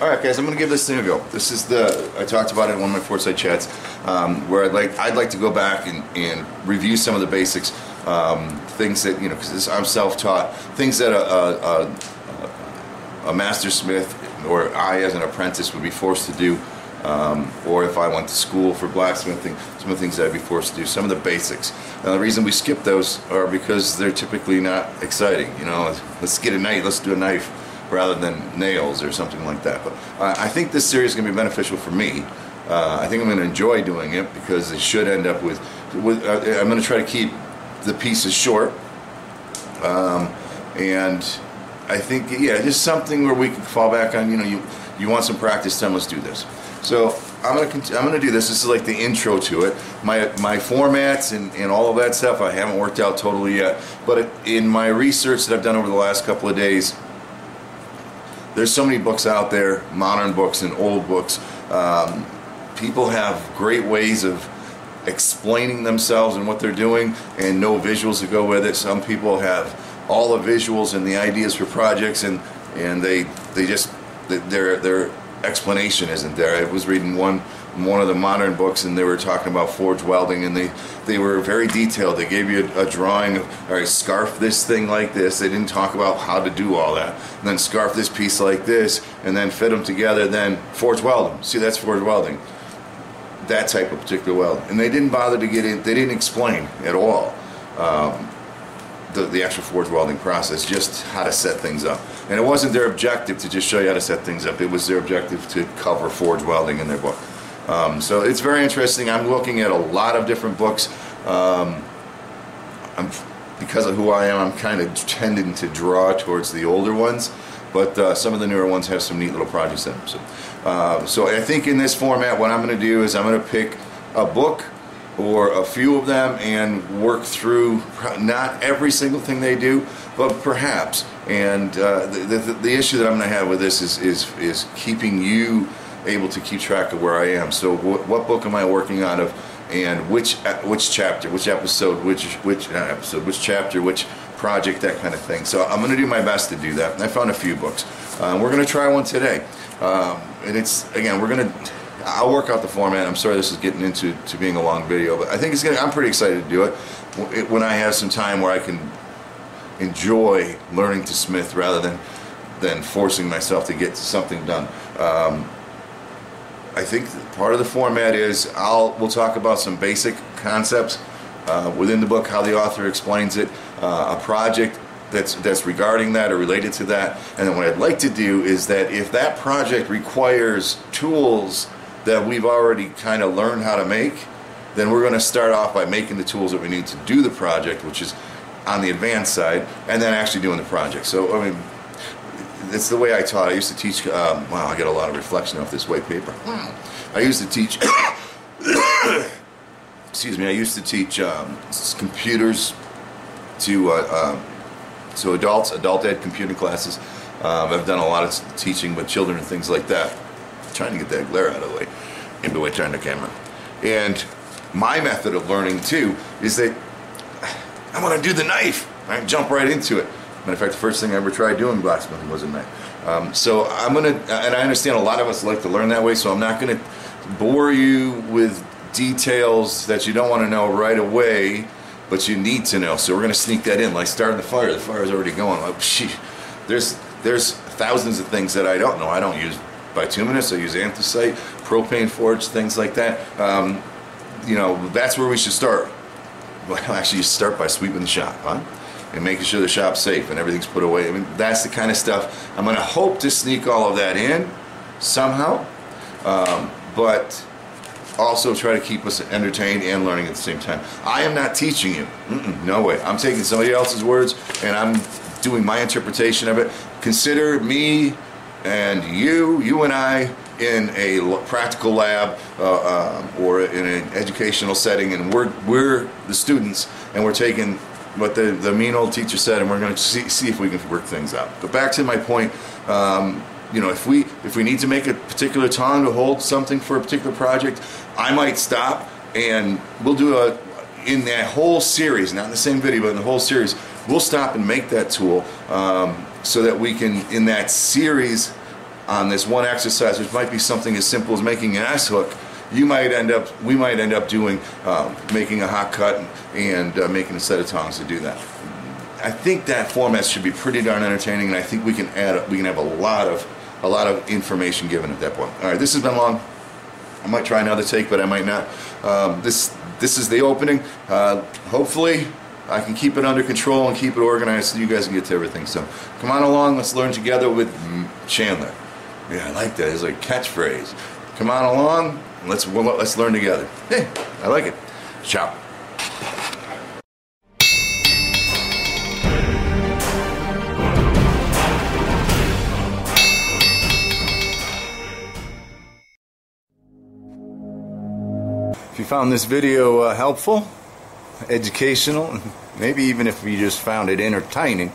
Alright guys, I'm going to give this thing a go. This is I talked about it in one of my Foresight chats, where I'd like to go back and review some of the basics, things that, because I'm self-taught, things that a master smith or I as an apprentice would be forced to do, or if I went to school for blacksmithing, some of the things that I'd be forced to do, some of the basics. Now the reason we skip those are because they're typically not exciting. Let's get a knife, let's do a knife, rather than nails or something like that. But I think this series is going to be beneficial for me. I think I'm going to enjoy doing it because it should end up with I'm going to try to keep the pieces short, and I think, yeah, just something where we can fall back on. You want some practice time, let's do this. So I'm gonna do this. This is like the intro to it. My formats and all of that stuff I haven't worked out totally yet, but in my research that I've done over the last couple of days, there's so many books out there, modern books and old books. People have great ways of explaining themselves and what they're doing, and no visuals to go with it. Some people have all the visuals and the ideas for projects, and their explanation isn't there. I was reading one of the modern books, and they were talking about forge welding, and they were very detailed. They gave you a drawing of, all right, scarf this thing like this. They didn't talk about how to do all that. And then scarf this piece like this, and then fit them together, then forge weld them. See, that's forge welding. That type of particular welding. And they didn't bother to get in, they didn't explain at all the actual forge welding process, just how to set things up. And it wasn't their objective to just show you how to set things up. It was their objective to cover forge welding in their book. So it's very interesting. I'm looking at a lot of different books. Because of who I am, I'm kind of tending to draw towards the older ones, but some of the newer ones have some neat little projects in them. So I think in this format, what I'm going to do is I'm going to pick a book or a few of them and work through not every single thing they do, but perhaps. And the issue that I'm going to have with this is keeping you able to keep track of where I am. So what book am I working out of, and which chapter, which episode, which chapter, which project, that kind of thing. So I'm going to do my best to do that. And I found a few books. We're going to try one today, and it's, again, I'll work out the format. I'm sorry this is getting into being a long video, but I think I'm pretty excited to do it when I have some time where I can enjoy learning to smith rather than forcing myself to get something done. I think part of the format is we'll talk about some basic concepts within the book, how the author explains it, a project that's regarding that or related to that, and then what I'd like to do is that if that project requires tools that we've already kind of learned how to make, then we're going to start off by making the tools that we need to do the project, which is on the advanced side, and then actually doing the project. So, I mean, it's the way I taught. I used to teach, wow, I get a lot of reflection off this white paper. I used to teach, excuse me, I used to teach computers to adult ed computing classes. I've done a lot of teaching with children and things like that. Trying to get that glare out of the way, in the way turn the camera. And my method of learning too is that I want to do the knife. I jump right into it. Matter of fact, the first thing I ever tried doing blacksmithing was a knife. So I'm gonna, and I understand a lot of us like to learn that way, so I'm not gonna bore you with details that you don't want to know right away, but you need to know. So we're gonna sneak that in, like starting the fire. The fire's already going. Like, gee, there's thousands of things that I don't know. I don't use bituminous, I use anthracite, propane forge, things like that. That's where we should start. Well, actually, you start by sweeping the shop, huh? And making sure the shop's safe and everything's put away. I mean, that's the kind of stuff. I'm going to hope to sneak all of that in somehow, but also try to keep us entertained and learning at the same time. I am not teaching you. No way. I'm taking somebody else's words and I'm doing my interpretation of it. Consider me and you and I in a practical lab or in an educational setting, and we're the students, and we're taking what the mean old teacher said, and we're going to see if we can work things out. But back to my point, if we need to make a particular time to hold something for a particular project, I might stop and we'll do in that whole series, not in the same video, but in the whole series, we'll stop and make that tool so that we can, in that series, on this one exercise, which might be something as simple as making an S hook, we might end up doing making a hot cut and making a set of tongs to do that. I think that format should be pretty darn entertaining, and I think we can have a lot of information given at that point. All right, this has been long. I might try another take, but I might not. This is the opening. Hopefully I can keep it under control and keep it organized so you guys can get to everything. So come on along, let's learn together with Chandler. Yeah, I like that. It's like a catchphrase. Come on along, let's learn together. Hey, I like it. Ciao. If you found this video helpful, educational, maybe even if you just found it entertaining,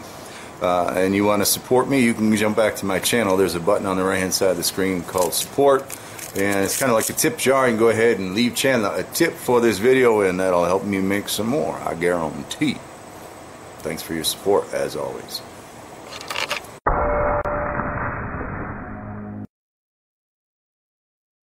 and you want to support me, you can jump back to my channel. There's a button on the right hand side of the screen called support, and it's kind of like a tip jar. You can go ahead and leave Chandler a tip for this video, and that'll help me make some more, I guarantee. Thanks for your support, as always.